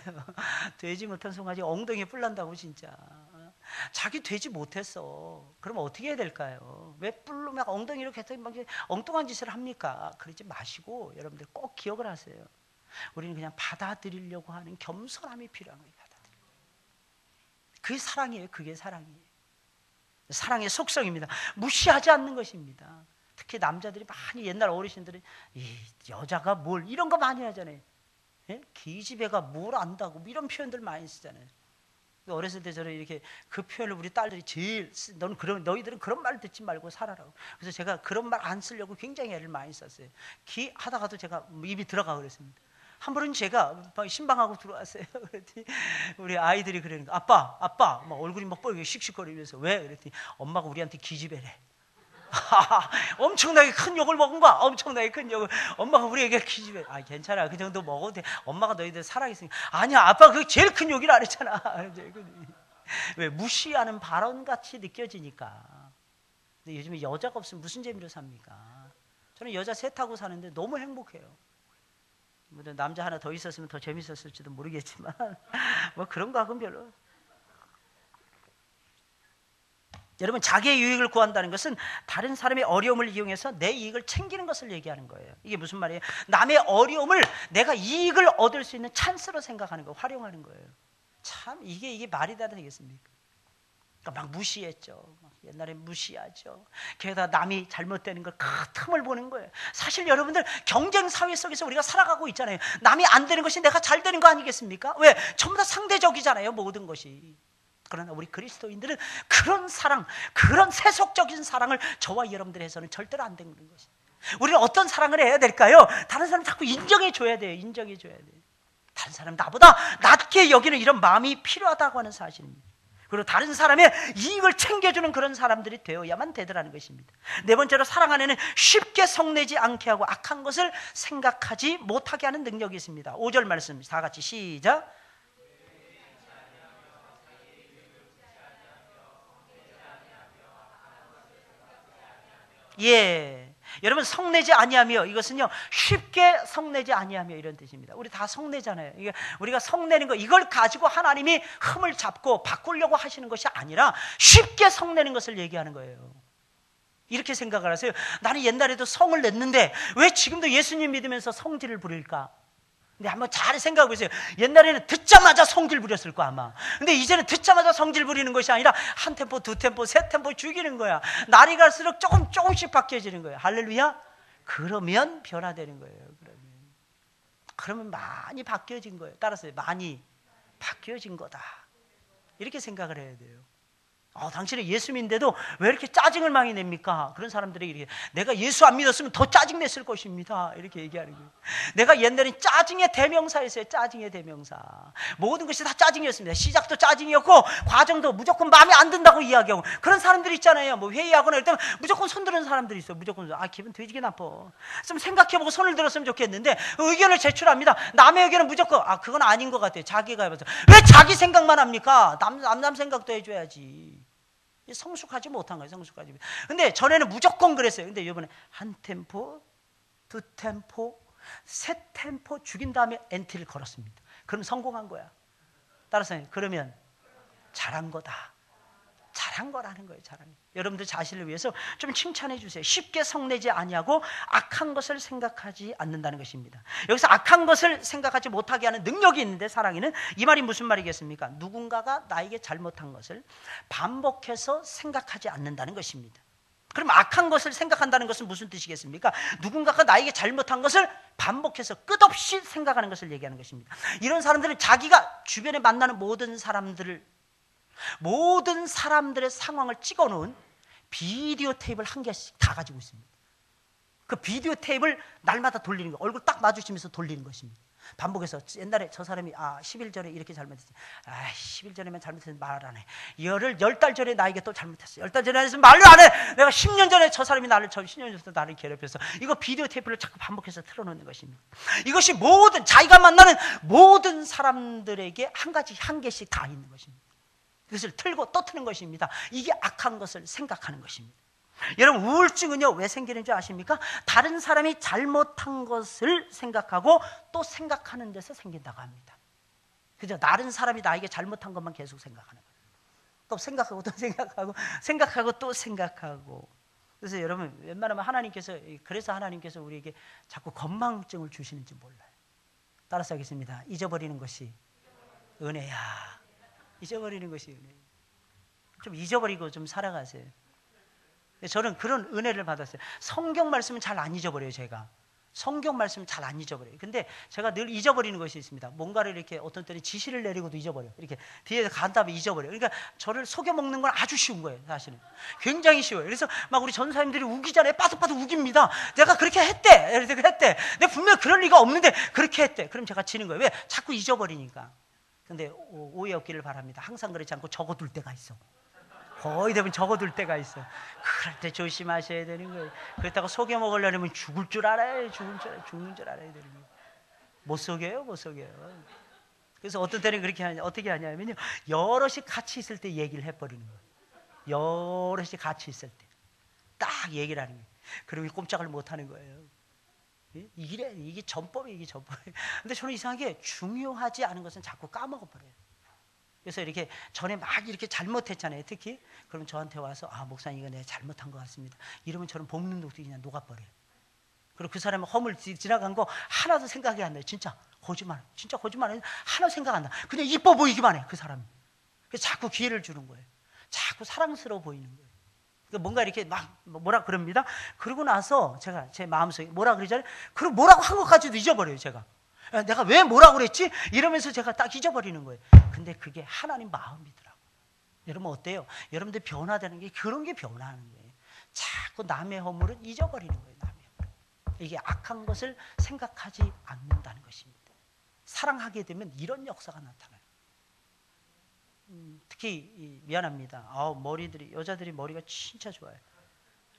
되지 못한 송아지 엉덩이에 뿔 난다고, 진짜. 자기 되지 못했어. 그러면 어떻게 해야 될까요? 왜 뿔로 막 엉덩이로 계속 막 엉뚱한 짓을 합니까? 그러지 마시고 여러분들 꼭 기억을 하세요. 우리는 그냥 받아들이려고 하는 겸손함이 필요한 거예요. 그게 사랑이에요. 그게 사랑이에요. 사랑의 속성입니다. 무시하지 않는 것입니다. 특히 남자들이 많이, 옛날 어르신들은 이 여자가 뭘 이런 거 많이 하잖아요. 예? 기집애가 뭘 안다고 이런 표현들 많이 쓰잖아요. 어렸을 때 저는 이렇게 그 표현을 우리 딸들이 제일 너희들은 그런 말 듣지 말고 살아라고. 그래서 제가 그런 말 안 쓰려고 굉장히 애를 많이 썼어요. 하다가도 제가 입이 들어가 그랬습니다. 한 번은 제가 신방하고 들어왔어요. 그랬더니 우리 아이들이 그러는 거예요. 아빠 막 얼굴이 막 뻘겋게 씩씩거리면서. 왜? 그랬더니 엄마가 우리한테 기집애래. 엄청나게 큰 욕을 먹은 거야. 엄청나게 큰 욕을. 엄마가 우리에게 기집애. 괜찮아, 그 정도 먹어도 돼. 엄마가 너희들 살아있으니까. 아니야, 아빠 그게 제일 큰 욕이라 그랬잖아. 왜? 무시하는 발언같이 느껴지니까. 근데 요즘에 여자가 없으면 무슨 재미로 삽니까? 저는 여자 셋하고 사는데 너무 행복해요. 남자 하나 더 있었으면 더 재밌었을지도 모르겠지만 뭐 그런 거 하고는 별로. 여러분, 자기의 유익을 구한다는 것은 다른 사람의 어려움을 이용해서 내 이익을 챙기는 것을 얘기하는 거예요. 이게 무슨 말이에요? 남의 어려움을 내가 이익을 얻을 수 있는 찬스로 생각하는 거, 활용하는 거예요. 참 이게 말이 다 되겠습니까? 그러니까 막 무시했죠. 옛날에 무시하죠. 게다가 남이 잘못되는 걸 그 틈을 보는 거예요. 사실 여러분들, 경쟁 사회 속에서 우리가 살아가고 있잖아요. 남이 안 되는 것이 내가 잘 되는 거 아니겠습니까? 왜? 전부 다 상대적이잖아요, 모든 것이. 그러나 우리 그리스도인들은 그런 사랑, 그런 세속적인 사랑을 저와 여러분들이 해서는 절대로 안 되는 것이. 우리는 어떤 사랑을 해야 될까요? 다른 사람 자꾸 인정해 줘야 돼요. 인정해 줘야 돼요. 다른 사람 나보다 낮게 여기는 이런 마음이 필요하다고 하는 사실입니다. 그리고 다른 사람의 이익을 챙겨주는 그런 사람들이 되어야만 되더라는 것입니다. 네 번째로, 사랑 안에는 쉽게 성내지 않게 하고 악한 것을 생각하지 못하게 하는 능력이 있습니다. 5절 말씀 다 같이 시작. 예, 여러분, 성내지 아니하며, 이것은요 쉽게 성내지 아니하며 이런 뜻입니다. 우리 다 성내잖아요. 이게 우리가 성내는 거, 이걸 가지고 하나님이 흠을 잡고 바꾸려고 하시는 것이 아니라 쉽게 성내는 것을 얘기하는 거예요. 이렇게 생각을 하세요. 나는 옛날에도 성을 냈는데 왜 지금도 예수님 믿으면서 성질을 부릴까? 근데 한번 잘 생각해 보세요. 옛날에는 듣자마자 성질 부렸을 거 아마. 근데 이제는 듣자마자 성질 부리는 것이 아니라 한 템포, 두 템포, 세 템포 죽이는 거야. 날이 갈수록 조금씩 바뀌어지는 거예요. 할렐루야. 그러면 변화되는 거예요. 그러면 많이 바뀌어진 거예요. 따라서 많이 바뀌어진 거다. 이렇게 생각을 해야 돼요. 당신은 예수 믿는데도 왜 이렇게 짜증을 많이 냅니까? 그런 사람들이 이렇게, 내가 예수 안 믿었으면 더 짜증냈을 것입니다. 이렇게 얘기하는 거예요. 내가 옛날엔 짜증의 대명사였어요. 짜증의 대명사. 모든 것이 다 짜증이었습니다. 시작도 짜증이었고 과정도 무조건 마음에 안 든다고 이야기하고, 그런 사람들 있잖아요. 뭐 회의하거나 이럴 때 무조건 손 드는 사람들이 있어요. 무조건 기분 되게 나빠. 좀 생각해보고 손을 들었으면 좋겠는데 의견을 제출합니다. 남의 의견은 무조건 그건 아닌 것 같아요. 자기가 해봐서. 왜 자기 생각만 합니까? 남 생각도 해줘야지. 성숙하지 못한 거예요. 성숙하지. 근데 전에는 무조건 그랬어요. 근데 이번에 한 템포, 두 템포, 세 템포 죽인 다음에 엔트를 걸었습니다. 그럼 성공한 거야. 따라서 그러면 잘한 거다. 잘한 거라는 거예요. 잘한 거. 여러분들 자신을 위해서 좀 칭찬해 주세요. 쉽게 성내지 아니하고 악한 것을 생각하지 않는다는 것입니다. 여기서 악한 것을 생각하지 못하게 하는 능력이 있는데, 사랑이는 이 말이 무슨 말이겠습니까? 누군가가 나에게 잘못한 것을 반복해서 생각하지 않는다는 것입니다. 그럼 악한 것을 생각한다는 것은 무슨 뜻이겠습니까? 누군가가 나에게 잘못한 것을 반복해서 끝없이 생각하는 것을 얘기하는 것입니다. 이런 사람들은 자기가 주변에 만나는 모든 사람들의 상황을 찍어놓은 비디오 테이프를 한 개씩 다 가지고 있습니다. 그 비디오 테이프를 날마다 돌리는 거예요. 얼굴 딱 마주치면서 돌리는 것입니다. 반복해서 옛날에 저 사람이 10일 전에 이렇게 잘못했지. 10일 전에만 잘못했는데 말을 안 해. 10달 전에 나에게 또 잘못했어. 10달 전에 했으면 말을 안 해. 내가 10년 전에 저 사람이 10년 전부터 나를 괴롭혔어. 이거 비디오 테이프를 자꾸 반복해서 틀어놓는 것입니다. 이것이 자기가 만나는 모든 사람들에게 한 개씩 다 있는 것입니다. 그것을 틀고 또 트는 것입니다. 이게 악한 것을 생각하는 것입니다. 여러분, 우울증은요 왜 생기는 줄 아십니까? 다른 사람이 잘못한 것을 생각하고 또 생각하는 데서 생긴다고 합니다. 그죠? 다른 사람이 나에게 잘못한 것만 계속 생각하는 거예요. 또 생각하고 또 생각하고 또 생각하고. 그래서 여러분, 웬만하면 그래서 하나님께서 우리에게 자꾸 건망증을 주시는지 몰라요. 따라서 하겠습니다. 잊어버리는 것이 은혜야. 잊어버리는 것이 은혜예요. 좀 잊어버리고 좀 살아가세요. 저는 그런 은혜를 받았어요. 성경 말씀은 잘 안 잊어버려요. 제가 성경 말씀은 잘 안 잊어버려요. 근데 제가 늘 잊어버리는 것이 있습니다. 뭔가를 이렇게 어떤 때는 지시를 내리고도 잊어버려. 이렇게 뒤에 간 다음에 잊어버려. 그러니까 저를 속여 먹는 건 아주 쉬운 거예요. 사실은 굉장히 쉬워요. 그래서 막 우리 전사님들이 우기잖아요. 빠득빠득 우깁니다. 내가 그렇게 했대. 내가 분명 그럴 리가 없는데 그렇게 했대. 그럼 제가 지는 거예요. 왜? 자꾸 잊어버리니까. 근데 오해 없기를 바랍니다. 항상 그렇지 않고 적어둘 때가 있어. 거의 대부분 적어둘 때가 있어. 그럴 때 조심하셔야 되는 거예요. 그렇다고 속여 먹으려면 죽을 줄 알아요. 죽는 줄 알아야 되는 거예요. 못 속여요. 그래서 어떤 때는 어떻게 하냐면요, 여럿이 같이 있을 때 얘기를 해버리는 거예요. 여럿이 같이 있을 때 딱 얘기를 하는 거예요. 그러면 꼼짝을 못 하는 거예요. 이게 전법이에요. 근데 저는 이상하게 중요하지 않은 것은 자꾸 까먹어버려요. 그래서 이렇게 전에 막 이렇게 잘못했잖아요. 특히 그럼 저한테 와서 목사님 이거 내가 잘못한 것 같습니다. 이러면 저는 볶는 독도 그냥 녹아버려요. 그리고 그 사람은 허물 지나간 거 하나도 생각이 안 나요. 진짜 거짓말 해요. 하나 생각 안 나. 그냥 이뻐 보이기만 해, 그 사람이. 그래서 자꾸 기회를 주는 거예요. 자꾸 사랑스러워 보이는 거예요. 그러니까 뭔가 이렇게 막 뭐라 그럽니다. 그러고 나서 제가 제 마음속에 뭐라 그러잖아요. 그리고 뭐라고 한 것까지도 잊어버려요. 제가 내가 왜 뭐라고 그랬지? 이러면서 제가 딱 잊어버리는 거예요. 근데 그게 하나님 마음이더라고요. 여러분 어때요? 여러분들 변화되는 게 그런 게 변화하는 거예요. 자꾸 남의 허물은 잊어버리는 거예요. 남의 허물. 이게 악한 것을 생각하지 않는다는 것입니다. 사랑하게 되면 이런 역사가 나타나요. 특히 미안합니다. 여자들이 머리가 진짜 좋아요.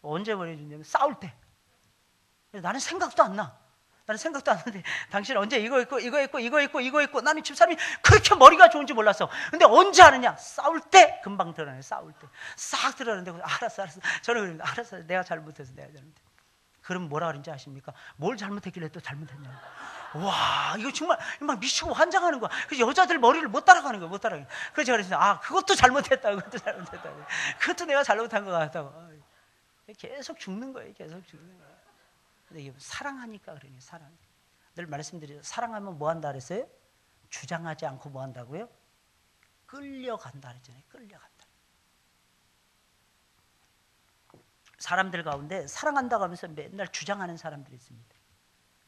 언제 머리 좋냐면 싸울 때. 나는 생각도 안 나. 나는 생각도 안 하는데 당신 언제 이거 있고 나는 집사람이 그렇게 머리가 좋은지 몰랐어. 근데 언제 하느냐? 싸울 때 금방 드러나요. 싸울 때 싹 드러나는데 알았어. 저는 그럽니다. 알았어. 내가 잘못해서. 그럼 뭐라 그런지 아십니까? 뭘 잘못했길래 또 잘못했냐. 와, 이거 정말 막 미치고 환장하는 거야. 그래서 여자들 머리를 못 따라가는 거야, 못 따라가는 거야. 그래서 제가 그랬어요. 아, 그것도 잘못했다, 그것도 잘못했다. 그것도 내가 잘못한 것 같다고. 계속 죽는 거예요, 계속 죽는 거예요. 근데 이게 사랑하니까 그러네요, 사랑. 늘 말씀드리죠. 사랑하면 뭐 한다 그랬어요? 주장하지 않고 뭐 한다고요? 끌려간다 그랬잖아요, 끌려간다. 사람들 가운데 사랑한다고 하면서 맨날 주장하는 사람들이 있습니다.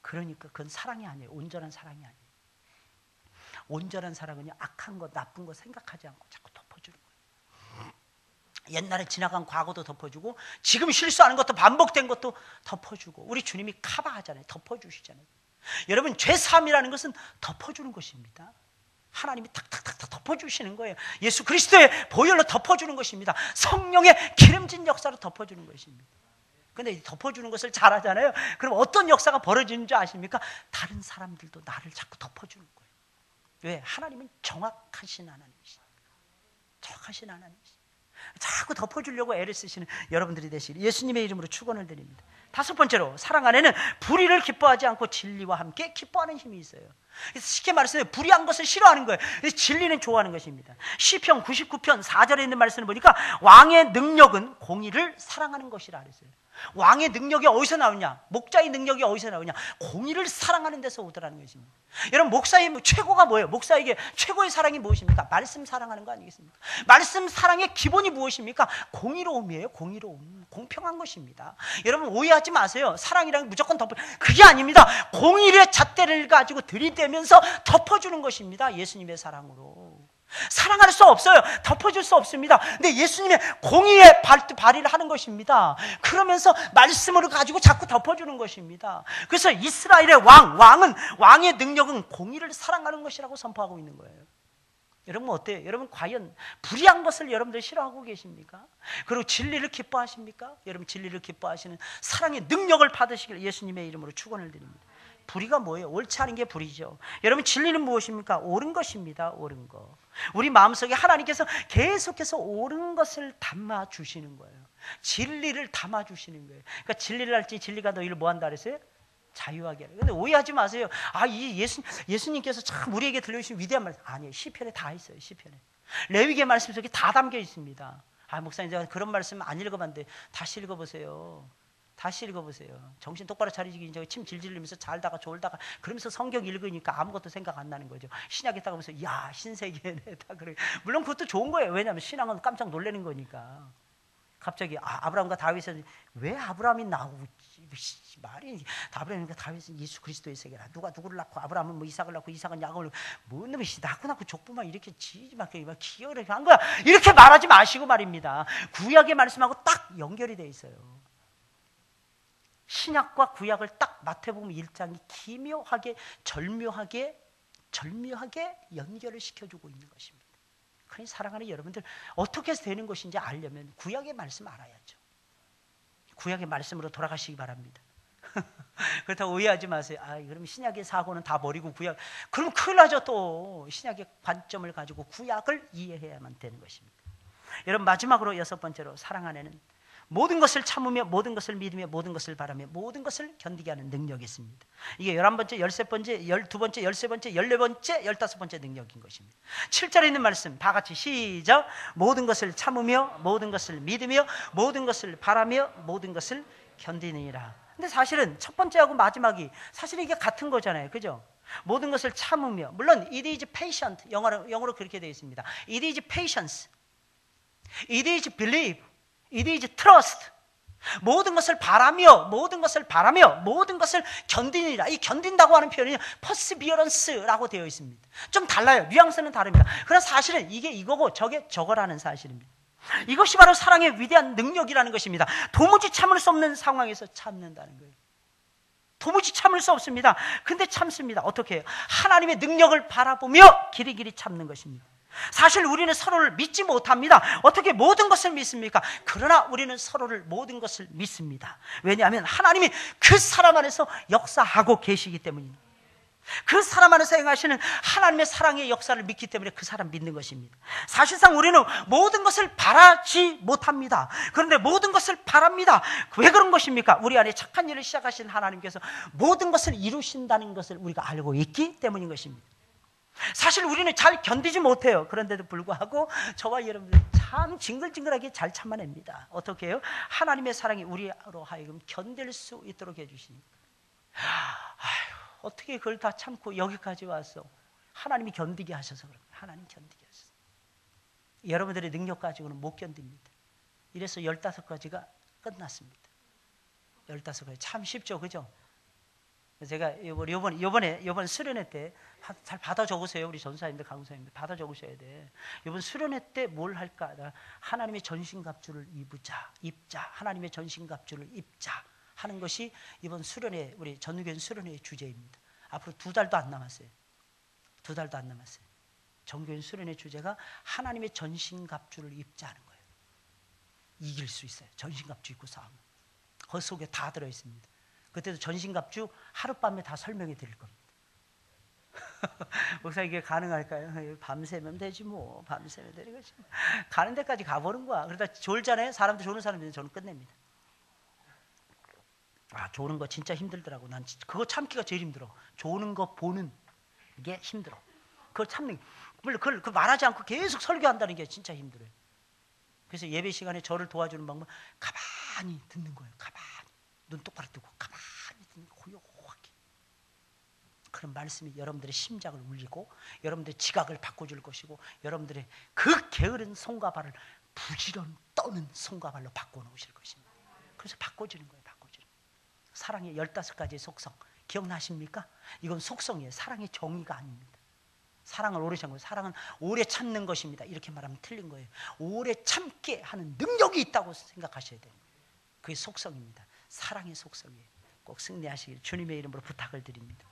그러니까 그건 사랑이 아니에요. 온전한 사랑이 아니에요. 온전한 사랑은요, 악한 거, 나쁜 거 생각하지 않고 자꾸 덮어주는 거예요. 옛날에 지나간 과거도 덮어주고 지금 실수하는 것도 반복된 것도 덮어주고, 우리 주님이 커버하잖아요. 덮어주시잖아요. 여러분, 죄사함이라는 것은 덮어주는 것입니다. 하나님이 탁탁탁탁 덮어주시는 거예요. 예수 그리스도의 보혈로 덮어주는 것입니다. 성령의 기름진 역사로 덮어주는 것입니다. 근데 덮어주는 것을 잘하잖아요. 그럼 어떤 역사가 벌어지는 줄 아십니까? 다른 사람들도 나를 자꾸 덮어주는 거예요. 왜? 하나님은 정확하신 하나님이시니까. 정확하신 하나님이시니까. 자꾸 덮어주려고 애를 쓰시는 여러분들이 되시길 예수님의 이름으로 축원을 드립니다. 다섯 번째로, 사랑 안에는 불의를 기뻐하지 않고 진리와 함께 기뻐하는 힘이 있어요. 쉽게 말해서 불의한 것을 싫어하는 거예요. 진리는 좋아하는 것입니다. 시편 99편 4절에 있는 말씀을 보니까 왕의 능력은 공의를 사랑하는 것이라 그랬어요. 왕의 능력이 어디서 나오냐? 목자의 능력이 어디서 나오냐? 공의를 사랑하는 데서 오더라는 것입니다. 여러분, 목사의 최고가 뭐예요? 목사에게 최고의 사랑이 무엇입니까? 말씀 사랑하는 거 아니겠습니까? 말씀 사랑의 기본이 무엇입니까? 공의로움이에요. 공의로움, 공평한 것입니다. 여러분, 오해하지 마세요. 사랑이란 무조건 그게 아닙니다. 공의의 잣대를 가지고 들이대면서 덮어주는 것입니다. 예수님의 사랑으로. 사랑할 수 없어요. 덮어줄 수 없습니다. 근데 예수님의 공의의 발휘를 하는 것입니다. 그러면서 말씀으로 가지고 자꾸 덮어주는 것입니다. 그래서 이스라엘의 왕의 능력은 공의를 사랑하는 것이라고 선포하고 있는 거예요. 여러분 어때요? 여러분 과연 불의한 것을 여러분들 싫어하고 계십니까? 그리고 진리를 기뻐하십니까? 여러분 진리를 기뻐하시는 사랑의 능력을 받으시길 예수님의 이름으로 축원을 드립니다. 불의가 뭐예요? 옳지 않은 게 불의죠. 여러분 진리는 무엇입니까? 옳은 것입니다. 옳은 거. 우리 마음속에 하나님께서 계속해서 옳은 것을 담아주시는 거예요. 진리를 담아주시는 거예요. 그러니까 진리를 할지 진리가 너희를 뭐 한다 그랬어요? 자유하게. 근데 오해하지 마세요. 아, 예수님께서 참 우리에게 들려주신 위대한 말씀. 아니에요. 시편에 다 있어요. 시편에. 레위기의 말씀 속에 다 담겨 있습니다. 아, 목사님 제가 그런 말씀 안 읽어봤는데 다시 읽어보세요. 다시 읽어보세요. 정신 똑바로 차리기 전에 침 질질 흘리면서 잘다가 졸다가 그러면서 성경 읽으니까 아무것도 생각 안 나는 거죠. 신약에 딱 보면서 야, 신세계네 다 그래. 물론 그것도 좋은 거예요. 왜냐하면 신앙은 깜짝 놀라는 거니까. 갑자기 아브라함과 다윗은 왜 아브라함이 나오지? 말이 아브라함과 다윗은 예수 그리스도의 세계라. 누가 누구를 낳고 아브라함은 뭐 이삭을 낳고 이삭은 야곱을 뭔 놈이 낳고 족보만 이렇게 지지 막 기어를 한 거야. 이렇게 말하지 마시고 말입니다. 구약의 말씀하고 딱 연결이 돼 있어요. 신약과 구약을 딱 마태복음 1장이 기묘하게 절묘하게 연결을 시켜주고 있는 것입니다. 그러니 사랑하는 여러분들 어떻게 해서 되는 것인지 알려면 구약의 말씀 알아야죠. 구약의 말씀으로 돌아가시기 바랍니다. 그렇다고 오해하지 마세요. 아, 그럼 신약의 사고는 다 버리고 구약, 그럼 큰일 나죠. 또 신약의 관점을 가지고 구약을 이해해야만 되는 것입니다. 여러분 마지막으로 여섯 번째로 사랑 안에는 모든 것을 참으며 모든 것을 믿으며 모든 것을 바라며 모든 것을 견디게 하는 능력이 있습니다. 이게 11번째, 13번째, 12번째, 13번째, 14번째, 15번째 능력인 것입니다. 7절에 있는 말씀 다 같이 시작. 모든 것을 참으며 모든 것을 믿으며 모든 것을 바라며 모든 것을 견디느니라. 근데 사실은 첫 번째하고 마지막이 사실은 이게 같은 거잖아요. 그죠? 모든 것을 참으며, 물론 it is patient, 영어로 그렇게 되어 있습니다. it is patience, it is believe, it is trust. 모든 것을 바라며 모든 것을 견디느니라. 이 견딘다고 하는 표현이 perseverance라고 되어 있습니다. 좀 달라요. 뉘앙스는 다릅니다. 그러나 사실은 이게 이거고 저게 저거라는 사실입니다. 이것이 바로 사랑의 위대한 능력이라는 것입니다. 도무지 참을 수 없는 상황에서 참는다는 거예요. 도무지 참을 수 없습니다. 근데 참습니다. 어떻게 해요? 하나님의 능력을 바라보며 길이길이 참는 것입니다. 사실 우리는 서로를 믿지 못합니다. 어떻게 모든 것을 믿습니까? 그러나 우리는 서로를 모든 것을 믿습니다. 왜냐하면 하나님이 그 사람 안에서 역사하고 계시기 때문입니다. 그 사람 안에서 행하시는 하나님의 사랑의 역사를 믿기 때문에 그 사람 믿는 것입니다. 사실상 우리는 모든 것을 바라지 못합니다. 그런데 모든 것을 바랍니다. 왜 그런 것입니까? 우리 안에 착한 일을 시작하신 하나님께서 모든 것을 이루신다는 것을 우리가 알고 있기 때문인 것입니다. 사실 우리는 잘 견디지 못해요. 그런데도 불구하고 저와 여러분들 참 징글징글하게 잘 참아냅니다. 어떻게 해요? 하나님의 사랑이 우리로 하여금 견딜 수 있도록 해주시니까. 아휴, 어떻게 그걸 다 참고 여기까지 와서 하나님이 견디게 하셔서 그런 거예요. 하나님 견디게 하셔서. 여러분들의 능력 가지고는 못 견딥니다. 이래서 15가지가 끝났습니다. 15가지 참 쉽죠, 그죠? 제가 이번 수련회 때 잘 받아 적으세요. 우리 전사님들, 강사님들 받아 적으셔야 돼. 이번 수련회 때 뭘 할까? 하나님의 전신갑주를 입자. 하나님의 전신갑주를 입자 하는 것이 이번 수련회, 우리 전교인 수련회의 주제입니다. 앞으로 2달도 안 남았어요. 2달도 안 남았어요. 전교인 수련회 주제가 하나님의 전신갑주를 입자는 거예요. 이길 수 있어요. 전신갑주 입고 싸우면. 그 속에 다 들어있습니다. 그때도 전신갑주 하룻밤에 다 설명해 드릴 겁니다. 목사님 이게 가능할까요? 밤새면 되지 뭐. 밤새면 되는 거지. 가는 데까지 가보는 거야. 그러다 졸잖아요. 사람들 조는 사람들은 저는 끝냅니다. 조는 거 진짜 힘들더라고. 난 그거 참기가 제일 힘들어. 조는 거 보는 게 힘들어. 그걸 참는, 그걸 말하지 않고 계속 설교한다는 게 진짜 힘들어요. 그래서 예배 시간에 저를 도와주는 방법은 가만히 듣는 거예요. 가만히. 눈 똑바로 뜨고 가만히 듣는 거, 고요하게. 그런 말씀이 여러분들의 심장을 울리고 여러분들의 지각을 바꿔줄 것이고 여러분들의 그 게으른 손과 발을 부지런 떠는 손과 발로 바꿔놓으실 것입니다. 그래서 바꿔주는 거예요. 바꿔주는 거예요. 사랑의 15가지의 속성 기억나십니까? 이건 속성이에요. 사랑의 정의가 아닙니다. 사랑을 오래 참고, 사랑은 오래 참는 것입니다. 이렇게 말하면 틀린 거예요. 오래 참게 하는 능력이 있다고 생각하셔야 돼요. 그게 속성입니다. 사랑의 속성이에요. 꼭 승리하시길 주님의 이름으로 부탁을 드립니다.